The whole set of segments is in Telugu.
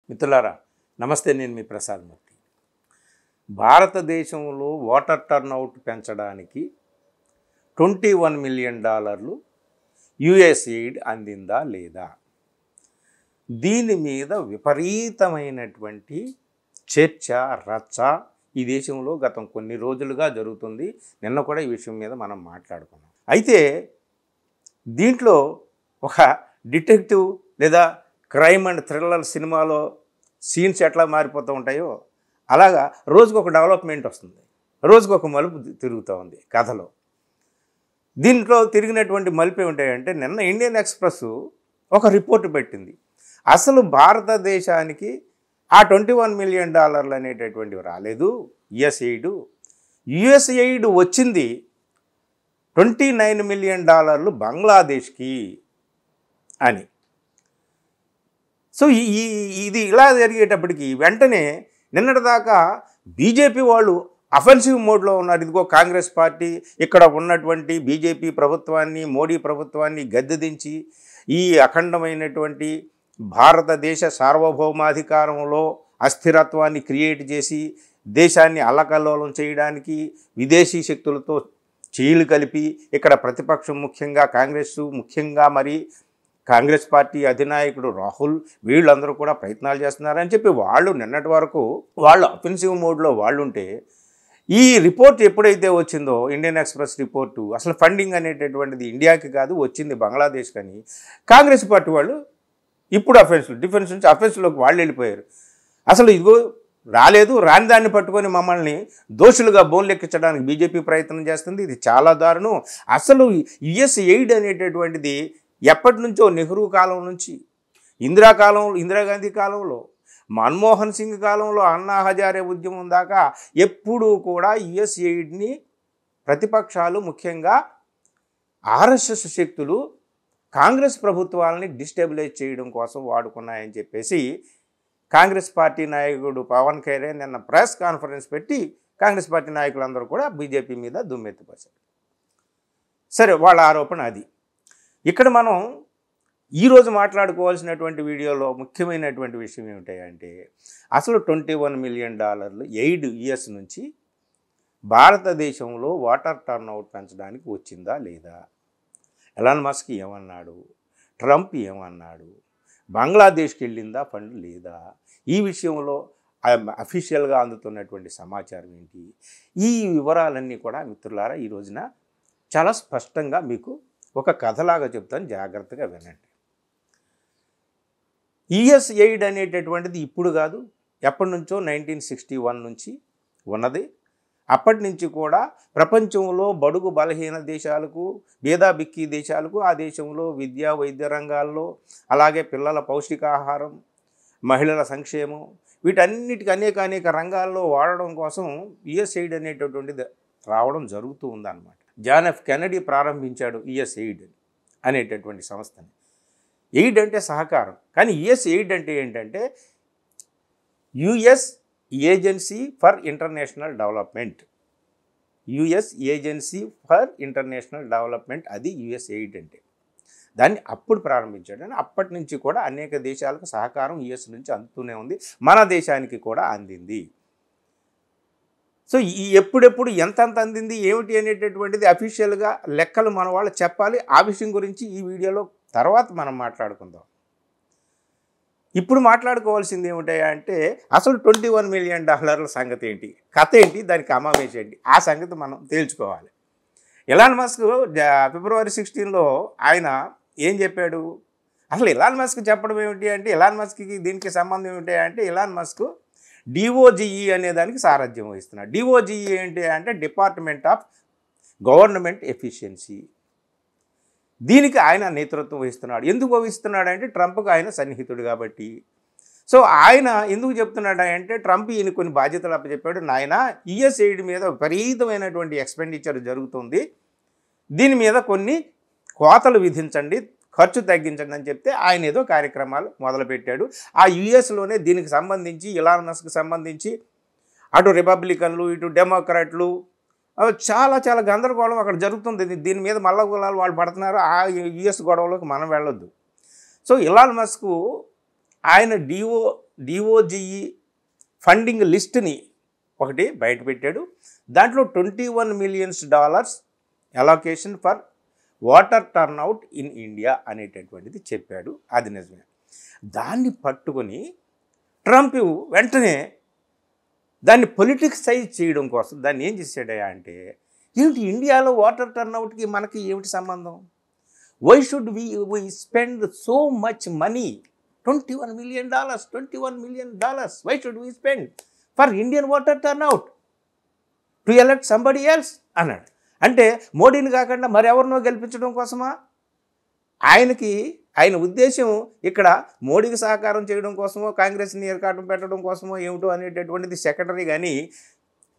మిత్రులారా నమస్తే, నేను మీ ప్రసాద్ మూర్తి. భారతదేశంలో వాటర్ టర్నౌట్ పెంచడానికి $21 మిలియన్ యుఎస్ఎయిడ్ అందిందా లేదా? దీని మీద విపరీతమైనటువంటి చర్చ రచ్చ ఈ దేశంలో గత కొన్ని రోజులుగా జరుగుతుంది. నిన్న కూడా ఈ విషయం మీద మనం మాట్లాడుకున్నాం. అయితే దీంట్లో ఒక డిటెక్టివ్ లేదా క్రైమ్ అండ్ థ్రిల్లర్ సినిమాలో సీన్స్ ఎట్లా మారిపోతూ ఉంటాయో అలాగా రోజుకు ఒక డెవలప్మెంట్ వస్తుంది, రోజుకు ఒక మలుపు తిరుగుతూ ఉంది కథలో. దీంట్లో తిరిగినటువంటి మలుపు ఏమిటాయంటే, నిన్న ఇండియన్ ఎక్స్ప్రెస్ ఒక రిపోర్ట్ పెట్టింది. అసలు భారతదేశానికి ఆ $21 మిలియన్ అనేటటువంటివి రాలేదు యుఎస్ఎయిడ్ వచ్చింది $29 మిలియన్ బంగ్లాదేశ్కి అని. సో ఇది ఇలా జరిగేటప్పటికి వెంటనే నిన్నటిదాకా బీజేపీ వాళ్ళు అఫెన్సివ్ మోడ్లో ఉన్నారు. ఇదిగో కాంగ్రెస్ పార్టీ ఇక్కడ ఉన్నటువంటి బీజేపీ ప్రభుత్వాన్ని, మోడీ ప్రభుత్వాన్ని గద్దెదించి ఈ అఖండమైనటువంటి భారతదేశ సార్వభౌమాధికారంలో అస్థిరత్వాన్ని క్రియేట్ చేసి దేశాన్ని అల్లకల్లోలం చేయడానికి విదేశీ శక్తులతో చేయిలు కలిపి ఇక్కడ ప్రతిపక్షం ముఖ్యంగా ముఖ్యంగా మరి కాంగ్రెస్ పార్టీ అధినాయకుడు రాహుల్ వీళ్ళందరూ కూడా ప్రయత్నాలు చేస్తున్నారని చెప్పి వాళ్ళు నిన్నటి వరకు వాళ్ళు అఫెన్సివ్ మోడ్లో వాళ్ళు ఉంటే, ఈ రిపోర్ట్ ఎప్పుడైతే వచ్చిందో ఇండియన్ ఎక్స్ప్రెస్ రిపోర్టు, అసలు ఫండింగ్ అనేటటువంటిది ఇండియాకి కాదు వచ్చింది బంగ్లాదేశ్ అని కాంగ్రెస్ పార్టీ వాళ్ళు ఇప్పుడు డిఫెన్స్ నుంచి అఫెన్స్లోకి వాళ్ళు వెళ్ళిపోయారు. అసలు ఇదిగో రాలేదు, రాని దాన్ని పట్టుకొని మమ్మల్ని దోషులుగా బోన్లెక్కించడానికి బీజేపీ ప్రయత్నం చేస్తుంది. ఇది చాలా దారుణం. అసలు యుఎస్ఎయిడ్ అనేటటువంటిది ఎప్పటి నుంచో నెహ్రూ కాలం నుంచి, ఇందిరాగాంధీ కాలంలో, మన్మోహన్ సింగ్ కాలంలో, అన్నా హజారే ఉద్యమం దాకా ఎప్పుడూ కూడా యుఎస్ఎయిడ్ని ప్రతిపక్షాలు ముఖ్యంగా ఆర్ఎస్ఎస్ శక్తులు కాంగ్రెస్ ప్రభుత్వాలని డిస్టెబిలైజ్ చేయడం కోసం వాడుకున్నాయని చెప్పేసి కాంగ్రెస్ పార్టీ నాయకుడు పవన్ కళ్యాణ్ నిన్న ప్రెస్ కాన్ఫరెన్స్ పెట్టి కాంగ్రెస్ పార్టీ నాయకులందరూ కూడా బీజేపీ మీద దుమ్మెత్తిపోశారు. సరే, వాళ్ళ ఆరోపణ అది. ఇక్కడ మనం ఈరోజు మాట్లాడుకోవాల్సినటువంటి వీడియోలో ముఖ్యమైనటువంటి విషయం ఏమిటంటే, అసలు $21 మిలియన్ ఎయిడ్ యుఎస్ నుంచి భారతదేశంలో వాటర్ టర్న్అవుట్ పెంచడానికి వచ్చిందా లేదా? ఎలాన్ మస్క్ ఏమన్నాడు, ట్రంప్ ఏమన్నాడు, బంగ్లాదేశ్కి వెళ్ళిందా ఫండ్ లేదా? ఈ విషయంలో అఫీషియల్గా అందుతున్నటువంటి సమాచారం ఏంటి? ఈ వివరాలన్నీ కూడా మిత్రులారా ఈ రోజున చాలా స్పష్టంగా మీకు ఒక కథలాగా చెప్తాను, జాగ్రత్తగా వినండి. యుఎస్ఎయిడ్ అనేటటువంటిది ఇప్పుడు కాదు, ఎప్పటి నుంచో 1961 నుంచి ఉన్నది. అప్పటి నుంచి కూడా ప్రపంచంలో బడుగు బలహీన దేశాలకు, బీదాబిక్కీ దేశాలకు ఆ దేశంలో విద్య వైద్య రంగాల్లో, అలాగే పిల్లల పౌష్టికాహారం, మహిళల సంక్షేమం, వీటన్నిటికీ అనేక రంగాల్లో వాడడం కోసం యుఎస్ఎయిడ్ అనేటటువంటిది రావడం జరుగుతూ ఉందన్నమాట. జాన్ ఎఫ్ కెనడీ ప్రారంభించాడు యుఎస్ఎయిడ్ అనేటటువంటి సంస్థని. ఎయిడ్ అంటే సహకారం, కానీ యుఎస్ఎయిడ్ అంటే ఏంటంటే US agency for international development. US agency for international development, అది యుఎస్ఎయిడ్ అంటే. దాన్ని అప్పుడు ప్రారంభించాడు. అని అప్పటి నుంచి కూడా అనేక దేశాలకు సహకారం యుఎస్ నుంచి అందుతూనే ఉంది, మన దేశానికి కూడా అందింది. సో ఎప్పుడెప్పుడు ఎంతంత అందింది ఏమిటి అనేటటువంటిది అఫీషియల్గా లెక్కలు మన వాళ్ళు చెప్పాలి. ఆ విషయం గురించి ఈ వీడియోలో తర్వాత మనం మాట్లాడుకుందాం. ఇప్పుడు మాట్లాడుకోవాల్సింది ఏమిటంటే, అసలు $21 మిలియన్ సంగతి ఏంటి, కథ ఏంటి, దానికి అమావేశ ఏంటి, ఆ సంగతి మనం తేల్చుకోవాలి. ఎలాన్ మస్క్ ఫిబ్రవరి 16 ఆయన ఏం చెప్పాడు? అసలు ఎలాన్ మస్క్ చెప్పడం ఏమిటి అంటే, ఎలాన్ మస్క్కి దీనికి సంబంధం ఏమిటి అంటే, ఎలాన్ మస్క్ డిఓజిఈ అనే దానికి సారథ్యం వహిస్తున్నాడు. డిఓజిఈ ఏంటి అంటే డిపార్ట్మెంట్ ఆఫ్ గవర్నమెంట్ ఎఫిషియన్సీ. దీనికి ఆయన నేతృత్వం వహిస్తున్నాడు. ఎందుకు వహిస్తున్నాడు అంటే, ట్రంప్కి ఆయన సన్నిహితుడు కాబట్టి. సో ఆయన ఎందుకు చెప్తున్నాడు అంటే, ట్రంప్ ఈయన కొన్ని బాధ్యతలు అప్పచెప్పాడు. నాయన యుఎస్ఎయిడ్ మీద విపరీతమైన ఎక్స్పెండిచర్ జరుగుతుంది, దీని మీద కొన్ని కోతలు విధించండి, ఖర్చు తగ్గించండి అని చెప్తే ఆయన ఏదో కార్యక్రమాలు మొదలుపెట్టాడు. ఆ యుఎస్లోనే దీనికి సంబంధించి ఎలాన్ మస్క్కి సంబంధించి అటు రిపబ్లికన్లు ఇటు డెమోక్రాట్లు చాలా గందరగోళం అక్కడ జరుగుతుంది. దీని మీద మల్ల గులాలు వాళ్ళు పడుతున్నారు. ఆ యుఎస్ గొడవలోకి మనం వెళ్ళొద్దు. సో ఎలాన్ మస్క్ ఆయన డిఓజిఈ ఫండింగ్ లిస్ట్ని ఒకటి బయటపెట్టాడు. దాంట్లో $21 million allocation for water turnout in India అనేటటువంటిది చెప్పాడు. అది నిజమే. దాన్ని పట్టుకొని ట్రంప్ వెంటనే దాన్ని పొలిటిక్సైజ్ చేయడం కోసం దాన్ని ఏం చేశాడయా అంటే, ఏమిటి ఇండియాలో వాటర్ టర్న్అవుట్కి మనకి ఏమిటి సంబంధం? Why should we spend so much money? $21 million, $21 million why should we spend for Indian water turnout to elect somebody else అన్నాడు. అంటే మోడీని కాకుండా మరెవరినో గెలిపించడం కోసమా? ఆయన ఉద్దేశం ఇక్కడ మోడీకి సహకారం చేయడం కోసమో, కాంగ్రెస్ని ఏర్కాటం పెట్టడం కోసమో ఏమిటో అనేటటువంటిది సెకండరీ. కానీ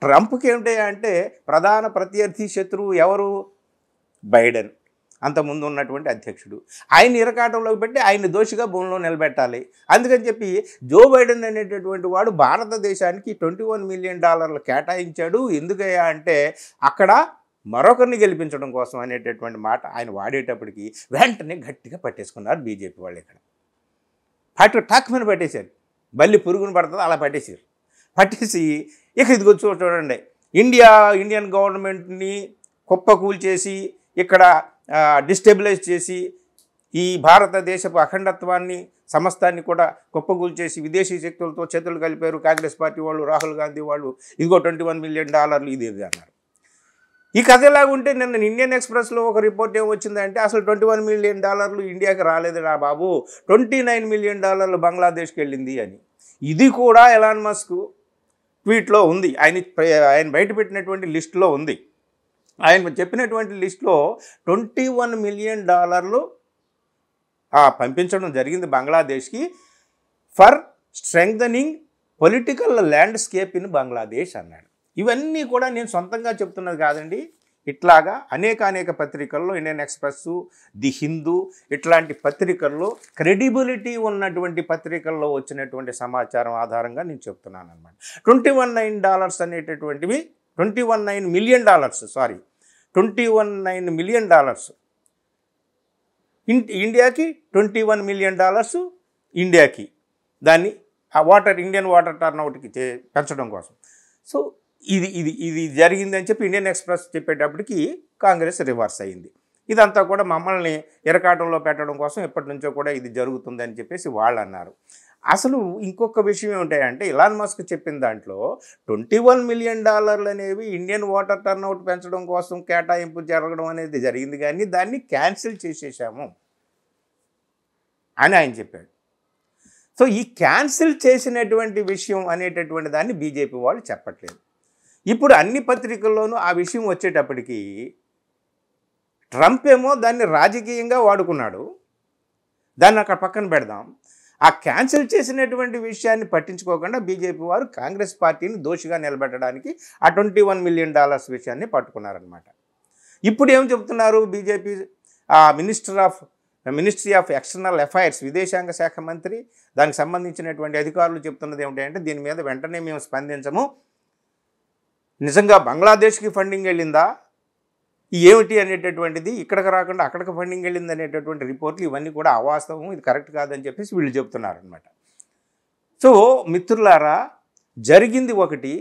ట్రంప్కి ఏమిటి అంటే ప్రధాన ప్రత్యర్థి శత్రువు ఎవరు? బైడెన్, అంతకుముందు ఉన్నటువంటి అధ్యక్షుడు. ఆయన ఇరకాటంలోకి పెట్టి ఆయన దోషిగా భూమిలో నిలబెట్టాలి. అందుకని చెప్పి జో బైడెన్ అనేటటువంటి వాడు భారతదేశానికి $21 మిలియన్ కేటాయించాడు. ఎందుకయ్యా అంటే అక్కడ మరొకరిని గెలిపించడం కోసం అనేటటువంటి మాట ఆయన వాడేటప్పటికి వెంటనే గట్టిగా పట్టేసుకున్నారు బీజేపీ వాళ్ళు. ఇక్కడ టాక్మని పట్టేశారు. బల్లి పురుగును పడుతుంది అలా పట్టేశారు. పట్టేసి ఇక ఇదిగో చూడండి, ఇండియన్ గవర్నమెంట్ని కుప్పకూల్చేసి ఇక్కడ డిస్టెబిలైజ్ చేసి ఈ భారతదేశపు అఖండత్వాన్ని సమస్తాన్ని కూడా కుప్పకూల్చేసి విదేశీ శక్తులతో చేతులు కలిపారు కాంగ్రెస్ పార్టీ వాళ్ళు, రాహుల్ గాంధీ వాళ్ళు. ఇదిగో $21 మిలియన్ ఇది అన్నారు. ఈ కథ ఎలాగుంటే నిన్న ఇండియన్ ఎక్స్ప్రెస్లో ఒక రిపోర్ట్ ఏమొచ్చిందంటే అసలు $21 మిలియన్ ఇండియాకి రాలేదు రా బాబు, $29 మిలియన్ బంగ్లాదేశ్కి వెళ్ళింది అని. ఇది కూడా ఎలాన్ మస్క్ ట్వీట్లో ఉంది. ఆయన బయటపెట్టినటువంటి లిస్టులో ఉంది. ఆయన చెప్పినటువంటి లిస్టులో $21 మిలియన్ పంపించడం జరిగింది బంగ్లాదేశ్కి for strengthening political landscape in Bangladesh అన్నాడు. ఇవన్నీ కూడా నేను సొంతంగా చెప్తున్నది కాదండి. ఇట్లాగా అనేక పత్రికల్లో, ఇండియన్ ఎక్స్ప్రెస్, ది హిందూ ఇట్లాంటి పత్రికల్లో, క్రెడిబిలిటీ ఉన్నటువంటి పత్రికల్లో వచ్చినటువంటి సమాచారం ఆధారంగా నేను చెప్తున్నాను అనమాట. $21 అనేటటువంటివి $21 మిలియన్ $21 మిలియన్ ఇండియాకి, $21 మిలియన్ ఇండియాకి దాన్ని ఇండియన్ వాటర్ టర్న్అవుట్కి పెంచడం కోసం. సో ఇది జరిగిందని చెప్పి ఇండియన్ ఎక్స్ప్రెస్ చెప్పేటప్పటికి కాంగ్రెస్ రివర్స్ అయింది. ఇదంతా కూడా మమ్మల్ని ఇరకాటంలో పెట్టడం కోసం ఎప్పటి నుంచో కూడా ఇది జరుగుతుందని చెప్పేసి వాళ్ళు అన్నారు. అసలు ఇంకొక విషయం ఏమిటంటే ఎలాన్ మస్క్ చెప్పిన దాంట్లో $21 మిలియన్ అనేవి ఇండియన్ వాటర్ టర్న్అవుట్ పెంచడం కోసం కేటాయింపు జరగడం అనేది జరిగింది, కానీ దాన్ని క్యాన్సిల్ చేసేసాము అని ఆయన చెప్పాడు. సో ఈ క్యాన్సిల్ చేసినటువంటి విషయం అనేటటువంటి దాన్ని బీజేపీ వాళ్ళు చెప్పట్లేదు. ఇప్పుడు అన్ని పత్రికల్లోనూ ఆ విషయం వచ్చేటప్పటికి ట్రంప్ ఏమో దాన్ని రాజకీయంగా వాడుకున్నాడు. దాన్ని అక్కడ పక్కన పెడదాం. ఆ క్యాన్సిల్ చేసినటువంటి విషయాన్ని పట్టించుకోకుండా బీజేపీ వారు కాంగ్రెస్ పార్టీని దోషిగా నిలబెట్టడానికి ఆ $21 మిలియన్ విషయాన్ని పట్టుకున్నారనమాట. ఇప్పుడు ఏం చెప్తున్నారు BJP ministry of external affairs, విదేశాంగ శాఖ మంత్రి, దానికి సంబంధించినటువంటి అధికారులు చెప్తున్నది ఏమిటంటే దీని మీద వెంటనే మేము స్పందించము, నిజంగా బంగ్లాదేశ్కి ఫండింగ్ వెళ్ళిందా ఏమిటి అనేటటువంటిది, ఇక్కడికి రాకుండా అక్కడికి ఫండింగ్ వెళ్ళింది అనేటటువంటి రిపోర్ట్లు ఇవన్నీ కూడా అవాస్తవం, ఇది కరెక్ట్ కాదని చెప్పేసి వీళ్ళు చెప్తున్నారనమాట. సో మిత్రులారా, జరిగింది ఒకటి,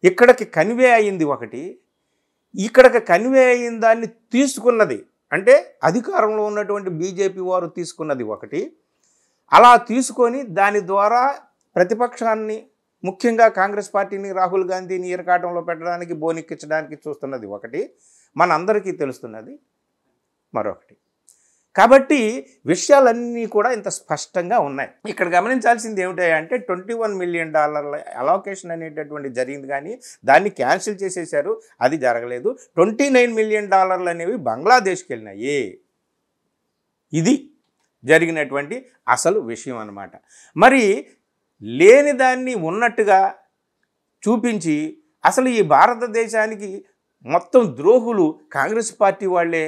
ఇక్కడికి కన్వే అయింది ఒకటి, ఇక్కడికి కన్వే అయిన దాన్ని తీసుకున్నది అంటే అధికారంలో ఉన్నటువంటి బీజేపీ వారు తీసుకున్నది ఒకటి, అలా తీసుకొని దాని ద్వారా ప్రతిపక్షాన్ని, ముఖ్యంగా కాంగ్రెస్ పార్టీని, రాహుల్ గాంధీని ఇరకాటంలో పెట్టడానికి, బోనెక్కించడానికి చూస్తున్నది ఒకటి, మనందరికీ తెలుస్తున్నది మరొకటి. కాబట్టి విషయాలన్నీ కూడా ఇంత స్పష్టంగా ఉన్నాయి. ఇక్కడ గమనించాల్సింది ఏమిటంటే $21 మిలియన్ అలొకేషన్ అనేటటువంటి జరిగింది, కానీ దాన్ని క్యాన్సిల్ చేసేశారు, అది జరగలేదు. $29 మిలియన్ అనేవి బంగ్లాదేశ్కి వెళ్ళినాయి. ఇది జరిగినటువంటి అసలు విషయం అన్నమాట. మరి లేని దాన్ని ఉన్నట్టుగా చూపించి అసలు ఈ భారతదేశానికి మొత్తం ద్రోహులు కాంగ్రెస్ పార్టీ వాళ్ళే,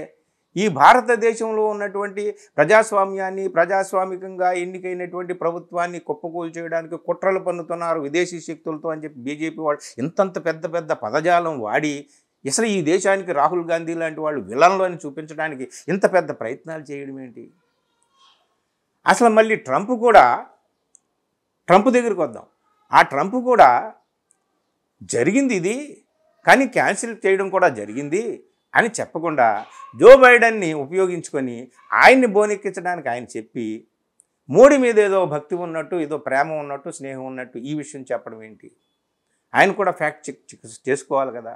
ఈ భారతదేశంలో ఉన్నటువంటి ప్రజాస్వామ్యాన్ని, ప్రజాస్వామికంగా ఎన్నికైనటువంటి ప్రభుత్వాన్ని కుప్పకూలు చేయడానికి కుట్రలు పన్నుతున్నారు విదేశీ శక్తులతో అని చెప్పి బీజేపీ వాళ్ళు ఇంతంత పెద్ద పదజాలం వాడి అసలు ఈ దేశానికి రాహుల్ గాంధీ లాంటి వాళ్ళు విలన్లు అని చూపించడానికి ఇంత పెద్ద ప్రయత్నాలు చేయడం ఏంటి? అసలు మళ్ళీ ట్రంప్ కూడా ట్రంప్ దగ్గరికి వద్దాం. ఆ ట్రంప్ కూడా జరిగింది ఇది, కానీ క్యాన్సిల్ చేయడం కూడా జరిగింది అని చెప్పకుండా జో బైడెన్ని ఉపయోగించుకొని ఆయన్ని బోనెక్కించడానికి ఆయన చెప్పి మోడీ మీద ఏదో భక్తి ఉన్నట్టు, ఏదో ప్రేమ ఉన్నట్టు, స్నేహం ఉన్నట్టు ఈ విషయం చెప్పడం ఏంటి? ఆయన కూడా ఫ్యాక్ట్ చెక్ చేసుకోవాలి కదా.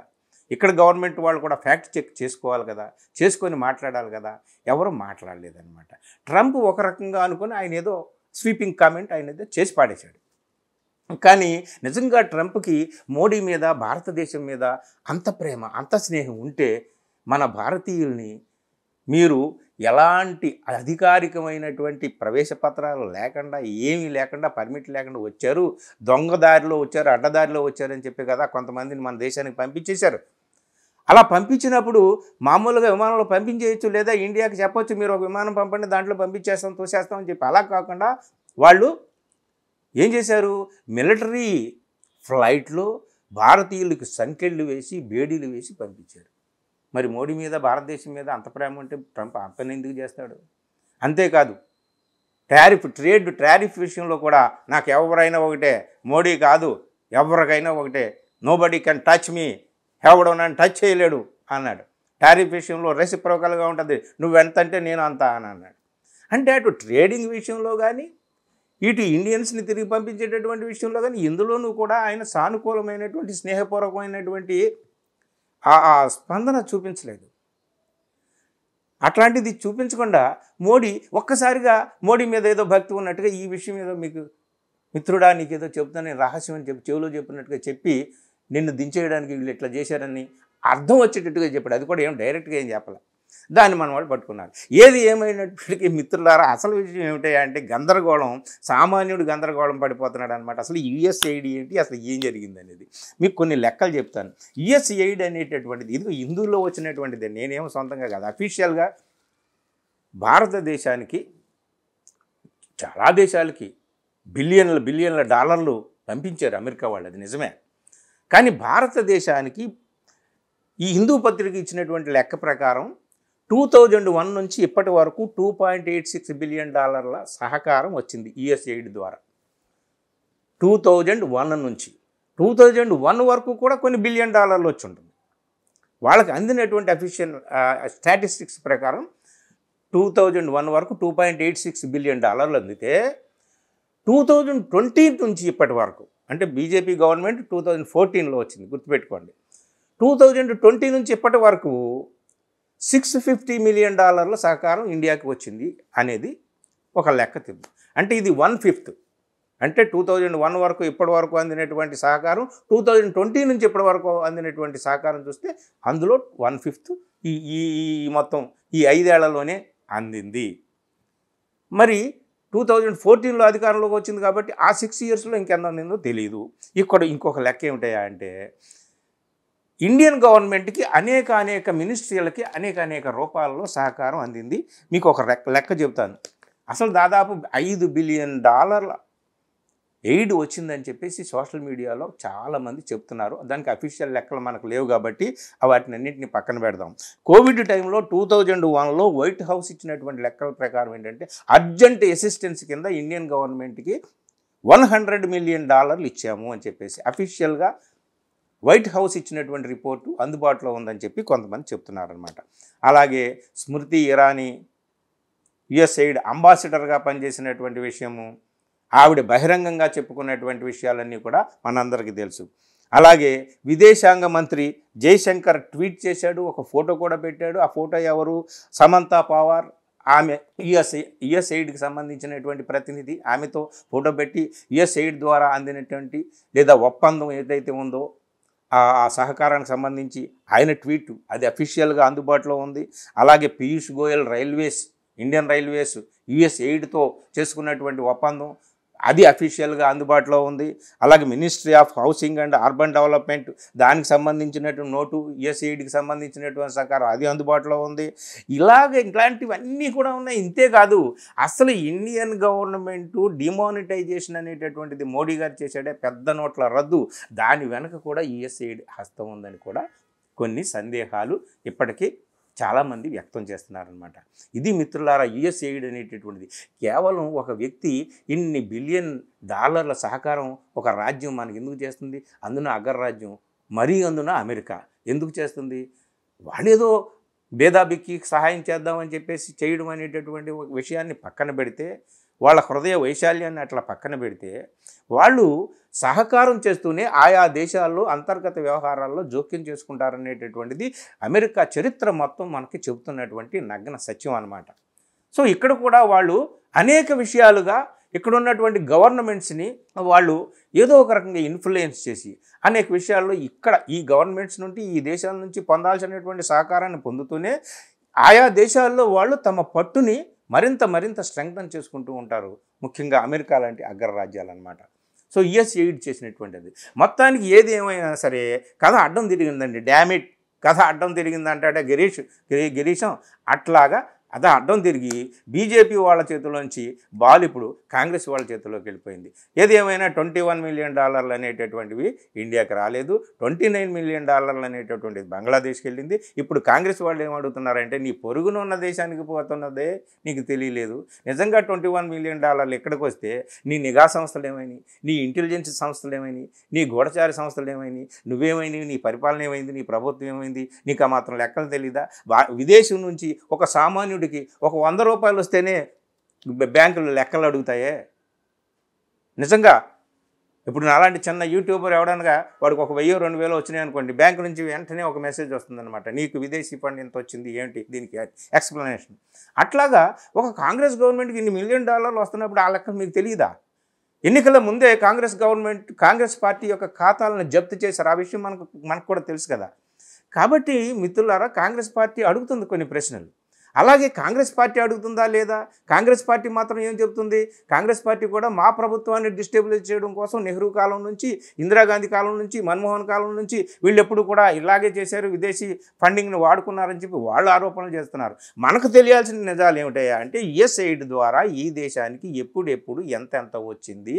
ఇక్కడ గవర్నమెంట్ వాళ్ళు కూడా ఫ్యాక్ట్ చెక్ చేసుకోవాలి కదా, చేసుకొని మాట్లాడాలి కదా. ఎవరు మాట్లాడలేదన్నమాట. ట్రంప్ ఒక రకంగా అనుకుని ఆయన ఏదో స్వీపింగ్ కామెంట్ ఆయన ఏదో చేసి పాడేశాడు. కానీ నిజంగా ట్రంప్కి మోడీ మీద, భారతదేశం మీద అంత ప్రేమ, అంత స్నేహం ఉంటే మన భారతీయుల్ని మీరు ఎలాంటి అధికారికమైనటువంటి ప్రవేశ పత్రాలు లేకుండా, ఏమీ లేకుండా, పర్మిట్ లేకుండా వచ్చారు, దొంగదారిలో వచ్చారు, అడ్డదారిలో వచ్చారని చెప్పి కదా కొంతమందిని మన దేశానికి పంపించేశారు. అలా పంపించినప్పుడు మామూలుగా విమానంలో పంపించేయచ్చు, లేదా ఇండియాకి చెప్పొచ్చు మీరు ఒక విమానం పంపండి, దాంట్లో పంపించేస్తాం, తోసేస్తామని చెప్పి. అలా కాకుండా వాళ్ళు ఏం చేశారు? మిలిటరీ ఫ్లైట్లో భారతీయులకు సంకెళ్ళు వేసి, బేడీలు వేసి పంపించారు. మరి మోడీ మీద, భారతదేశం మీద అంత ప్రేమ ఉంటే ట్రంప్ ఆ పని ఎందుకు చేస్తాడు? అంతేకాదు, టారిఫ్ విషయంలో కూడా నాకు ఎవరైనా ఒకటే, మోడీ కాదు ఎవరికైనా ఒకటే, నోబడీ కెన్ టచ్ మీ, ఎవడో నన్ను టచ్ చేయలేడు అన్నాడు. టారిఫ్ విషయంలో రెసిప్రోకల్గా ఉంటుంది, నువ్వెంత అంటే నేను అంత అని అన్నాడు. అంటే అటు ట్రేడింగ్ విషయంలో కానీ, ఇటు ఇండియన్స్ని తిరిగి పంపించేటటువంటి విషయంలో కానీ ఇందులోనూ కూడా ఆయన సానుకూలమైనటువంటి, స్నేహపూర్వకమైనటువంటి ఆ స్పందన చూపించలేదు. అట్లాంటిది చూపించకుండా మోడీ ఒక్కసారిగా మోడీ మీద ఏదో భక్తి ఉన్నట్టుగా ఈ విషయం ఏదో మీకు మిత్రుడా నీకేదో చెప్తాను నేను రహస్యం అని చెప్పి చెవిలో చెప్పినట్టుగా చెప్పి నిన్ను దించేయడానికి వీళ్ళు ఇట్లా చేశారని అర్థం వచ్చేటట్టుగా చెప్పాడు. అది కూడా ఏం డైరెక్ట్గా ఏం చెప్పలే. దాన్ని మన వాళ్ళు పట్టుకున్నారు. ఏది ఏమైనప్పటికీ మిత్రులారా, అసలు విషయం ఏమిటంటే గందరగోళం, సామాన్యుడు గందరగోళం పడిపోతున్నాడు అనమాట. అసలు యుఎస్ఐడి ఏంటి, అసలు ఏం జరిగింది అనేది మీకు కొన్ని లెక్కలు చెప్తాను. యుఎస్ఐడి అనేటటువంటిది ఇది హిందూలో వచ్చినటువంటిది, నేనేమో సొంతంగా కాదు. అఫీషియల్గా భారతదేశానికి, చాలా దేశాలకి బిలియన్ల డాలర్లు పంపించారు అమెరికా వాళ్ళు, అది నిజమే. కానీ భారతదేశానికి ఈ హిందూ పత్రిక ఇచ్చినటువంటి లెక్క ప్రకారం 2001 నుంచి ఇప్పటి వరకు $2.86 బిలియన్ సహకారం వచ్చింది యుఎస్ఐడి ద్వారా. 2001 నుంచి 2001 వరకు కూడా కొన్ని $1 బిలియన్ వచ్చి ఉంటుంది. వాళ్ళకి అందినటువంటి అఫీషియల్ స్టాటిస్టిక్స్ ప్రకారం 2001 వరకు $2.86 బిలియన్ అందితే 2020 నుంచి ఇప్పటి వరకు, అంటే బీజేపీ గవర్నమెంట్ 2014లో వచ్చింది గుర్తుపెట్టుకోండి, 2020 నుంచి ఇప్పటి వరకు $650 మిలియన్ సహకారం ఇండియాకి వచ్చింది అనేది ఒక లెక్క తింది. అంటే ఇది 1/5. అంటే 2001 వరకు ఇప్పటి వరకు అందినటువంటి సహకారం 2020 నుంచి ఇప్పటి వరకు అందినటువంటి సహకారం చూస్తే అందులో 1/5 ఈ మొత్తం ఈ 5 ఏళ్లలోనే అందింది. మరి 2014లో అధికారంలోకి వచ్చింది కాబట్టి ఆ 6 ఇయర్స్లో ఇంకెంత అందిందో తెలియదు. ఇక్కడ ఇంకొక లెక్క ఏమిటయా అంటే ఇండియన్ గవర్నమెంట్కి అనేక మినిస్ట్రీలకి అనేక రూపాలలో సహకారం అందింది. మీకు ఒక లెక్క చెప్తాను. అసలు దాదాపు $5 బిలియన్ ఎయిడ్ వచ్చిందని చెప్పేసి సోషల్ మీడియాలో చాలామంది చెప్తున్నారు. దానికి అఫీషియల్ లెక్కలు మనకు లేవు కాబట్టి వాటిని అన్నింటినీ పక్కన పెడదాం. కోవిడ్ టైంలో 2001లో వైట్ హౌస్ ఇచ్చినటువంటి లెక్కల ప్రకారం ఏంటంటే అర్జెంట్ అసిస్టెన్స్ కింద ఇండియన్ గవర్నమెంట్కి $100 మిలియన్ ఇచ్చాము అని చెప్పేసి అఫీషియల్గా వైట్ హౌస్ ఇచ్చినటువంటి రిపోర్టు అందుబాటులో ఉందని చెప్పి కొంతమంది చెప్తున్నారనమాట. అలాగే స్మృతి ఇరానీ యుఎస్ఐడి అంబాసిడర్గా పనిచేసినటువంటి విషయము, ఆవిడ బహిరంగంగా చెప్పుకున్నటువంటి విషయాలన్నీ కూడా మనందరికీ తెలుసు. అలాగే విదేశాంగ మంత్రి జయశంకర్ ట్వీట్ చేశాడు, ఒక ఫోటో కూడా పెట్టాడు. ఆ ఫోటో ఎవరు? సమంతా పవార్, ఆమె యుఎస్ఐడికి సంబంధించినటువంటి ప్రతినిధి. ఆమెతో ఫోటో పెట్టి యుఎస్ఐడి ద్వారా అందినటువంటి లేదా ఒప్పందం ఏదైతే ఉందో ఆ సహకారానికి సంబంధించి ఆయన ట్వీట్ అది అఫీషియల్గా అందుబాటులో ఉంది. అలాగే పీయూష్ గోయల్ ఇండియన్ రైల్వేస్ యుఎస్ఐడితో చేసుకున్నటువంటి ఒప్పందం అది అఫీషియల్గా అందుబాటులో ఉంది. అలాగే ministry of housing and urban development దానికి సంబంధించినటువంటి నోటు యుఎస్ఐడికి సంబంధించినటువంటి సహకారం అది అందుబాటులో ఉంది. ఇట్లాంటివన్నీ కూడా ఉన్నాయి. ఇంతేకాదు అసలు ఇండియన్ గవర్నమెంటు డిమానిటైజేషన్ అనేటటువంటిది మోడీ గారు చేశాడే, పెద్ద నోట్ల రద్దు, దాని వెనక కూడా యుఎస్ఐడి హస్తం ఉందని కూడా కొన్ని సందేహాలు ఇప్పటికీ చాలామంది వ్యక్తం చేస్తున్నారనమాట. ఇది మిత్రులారా యుఎస్ ఎయిడ్ అనేటటువంటిది. కేవలం ఒక వ్యక్తి ఇన్ని బిలియన్ డాలర్ల సహకారం ఒక రాజ్యం మనకి ఎందుకు చేస్తుంది? అందున అగ్రరాజ్యం, మరీ అందున అమెరికా ఎందుకు చేస్తుంది? వాళ్ళేదో భేదాభిక్కి సహాయం చేద్దామని చెప్పేసి చేయడం అనేటటువంటి ఒక విషయాన్ని పక్కన పెడితే, వాళ్ళ హృదయ వైశాల్యాన్ని అట్లా పక్కన పెడితే, వాళ్ళు సహకారం చేస్తూనే ఆయా దేశాల్లో అంతర్గత వ్యవహారాల్లో జోక్యం చేసుకుంటారనేటటువంటిది అమెరికా చరిత్ర మొత్తం మనకి చెబుతున్నటువంటి నగ్న సత్యం అన్నమాట. సో ఇక్కడ కూడా వాళ్ళు అనేక విషయాలుగా ఇక్కడ ఉన్నటువంటి గవర్నమెంట్స్ని వాళ్ళు ఏదో ఒక రకంగా ఇన్ఫ్లుయెన్స్ చేసి అనేక విషయాల్లో ఇక్కడ ఈ గవర్నమెంట్స్ నుండి ఈ దేశాల నుంచి పొందాల్సినటువంటి సహకారాన్ని పొందుతూనే ఆయా దేశాల్లో వాళ్ళు తమ పట్టుని మరింత స్ట్రెంగ్తన్ చేసుకుంటూ ఉంటారు. ముఖ్యంగా అమెరికా లాంటి అగ్రరాజ్యాలు అన్నమాట. సో యుఎస్ ఎయిడ్ చేసినటువంటిది మొత్తానికి ఏది ఏమైనా సరే కథ అడ్డం తిరిగిందండి. డామిట్, కథ అడ్డం తిరిగిందంటే గిరీశం అట్లాగా అద అడ్డం తిరిగి బీజేపీ వాళ్ళ చేతిలోంచి బాల్ ఇప్పుడు కాంగ్రెస్ వాళ్ళ చేతిలోకి వెళ్ళిపోయింది. ఏది ఏమైనా $21 మిలియన్ అనేటటువంటివి ఇండియాకి రాలేదు. $29 మిలియన్ అనేటటువంటిది బంగ్లాదేశ్కి వెళ్ళింది. ఇప్పుడు కాంగ్రెస్ వాళ్ళు ఏమడుగుతున్నారంటే నీ పొరుగున ఉన్న దేశానికి పోతున్నదే నీకు తెలియలేదు. నిజంగా $21 మిలియన్ ఎక్కడికి వస్తే నీ నిఘా సంస్థలు ఏమైనాయి, నీ ఇంటెలిజెన్స్ సంస్థలు ఏమైనాయి, నీ గూఢచారి సంస్థలు ఏమైనాయి, నువ్వేమైనాయి, నీ పరిపాలన ఏమైంది, నీ ప్రభుత్వం ఏమైంది, నీకు ఆ మాత్రం లెక్కలు తెలీదా? విదేశం నుంచి ఒక సామాన్యుడికి ఒక $100 వస్తేనే బ్యాంకులు లెక్కలు అడుగుతాయే. నిజంగా ఇప్పుడు నాలాంటి చిన్న యూట్యూబర్ ఎవడనగా వాడికి ఒక 1000-2000 వచ్చినాయి అనుకోండి, బ్యాంకు నుంచి వెంటనే ఒక మెసేజ్ వస్తుందన్నమాట, నీకు విదేశీ ఫండ్ ఎంత వచ్చింది, ఏంటి దీనికి ఎక్స్ప్లెనేషన్. అట్లాగా ఒక కాంగ్రెస్ గవర్నమెంట్కి ఇన్ని $1 మిలియన్ వస్తున్నప్పుడు ఆ లెక్కలు మీకు తెలియదా? ఎన్నికల ముందే కాంగ్రెస్ పార్టీ యొక్క ఖాతాలను జప్తు చేశారు. ఆ విషయం మనకు కూడా తెలుసు కదా. కాబట్టి మిత్రులారా కాంగ్రెస్ పార్టీ అడుగుతుంది కొన్ని ప్రశ్నలు. అలాగే కాంగ్రెస్ పార్టీ అడుగుతుందా లేదా? కాంగ్రెస్ పార్టీ మాత్రం ఏం చెబుతుంది? కాంగ్రెస్ పార్టీ కూడా మా ప్రభుత్వాన్ని డిస్టెబిలైజ్ చేయడం కోసం నెహ్రూ కాలం నుంచి, ఇందిరాగాంధీ కాలం నుంచి, మన్మోహన్ కాలం నుంచి వీళ్ళు ఎప్పుడు కూడా ఇలాగే చేశారు, విదేశీ ఫండింగ్ని వాడుకున్నారని చెప్పి వాళ్ళు ఆరోపణలు చేస్తున్నారు. మనకు తెలియాల్సిన నిజాలు ఏమిటయ్యా అంటే యుఎస్ ఎయిడ్ ద్వారా ఈ దేశానికి ఎప్పుడెప్పుడు ఎంత వచ్చింది,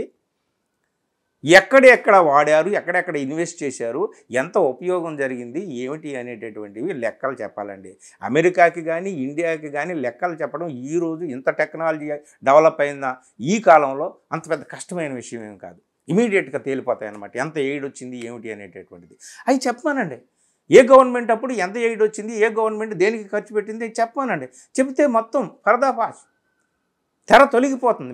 ఎక్కడెక్కడ వాడారు, ఎక్కడెక్కడ ఇన్వెస్ట్ చేశారు, ఎంత ఉపయోగం జరిగింది, ఏమిటి అనేటటువంటివి లెక్కలు చెప్పాలండి. అమెరికాకి కానీ ఇండియాకి కానీ లెక్కలు చెప్పడం ఈరోజు ఇంత టెక్నాలజీ డెవలప్ అయిన ఈ కాలంలో అంత పెద్ద కష్టమైన విషయం ఏం కాదు. ఇమీడియట్గా తేలిపోతాయి అన్నమాట ఎంత ఎయిడ్ వచ్చింది ఏమిటి అనేటటువంటిది. అవి చెప్పమానండి. ఏ గవర్నమెంట్ అప్పుడు ఎంత ఎయిడ్ వచ్చింది, ఏ గవర్నమెంట్ దేనికి ఖర్చు పెట్టింది చెప్పమానండి. చెబితే మొత్తం పరదాఫాష్ తెర తొలగిపోతుంది,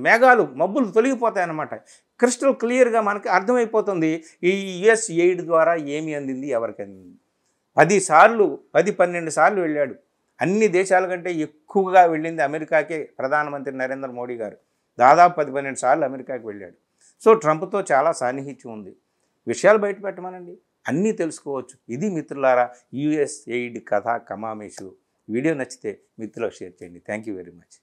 మబ్బులు తొలగిపోతాయి అన్నమాట. క్రిస్టల్ క్లియర్గా మనకి అర్థమైపోతుంది ఈ యుఎస్ ఎయిడ్ ద్వారా ఏమి అందింది, ఎవరికి అందింది. 10-12 సార్లు వెళ్ళాడు. అన్ని దేశాల కంటే ఎక్కువగా వెళ్ళింది అమెరికాకే ప్రధానమంత్రి నరేంద్ర మోడీ గారు. దాదాపు 10-12 సార్లు అమెరికాకి వెళ్ళాడు. సో ట్రంప్తో చాలా సాన్నిహిత్యం ఉంది. విషయాలు బయట పెట్టమనండి, అన్నీ తెలుసుకోవచ్చు. ఇది మిత్రులారా యుఎస్ ఎయిడ్ కథ కమామేషు. వీడియో నచ్చితే మిత్రులకు షేర్ చేయండి. Thank you very much.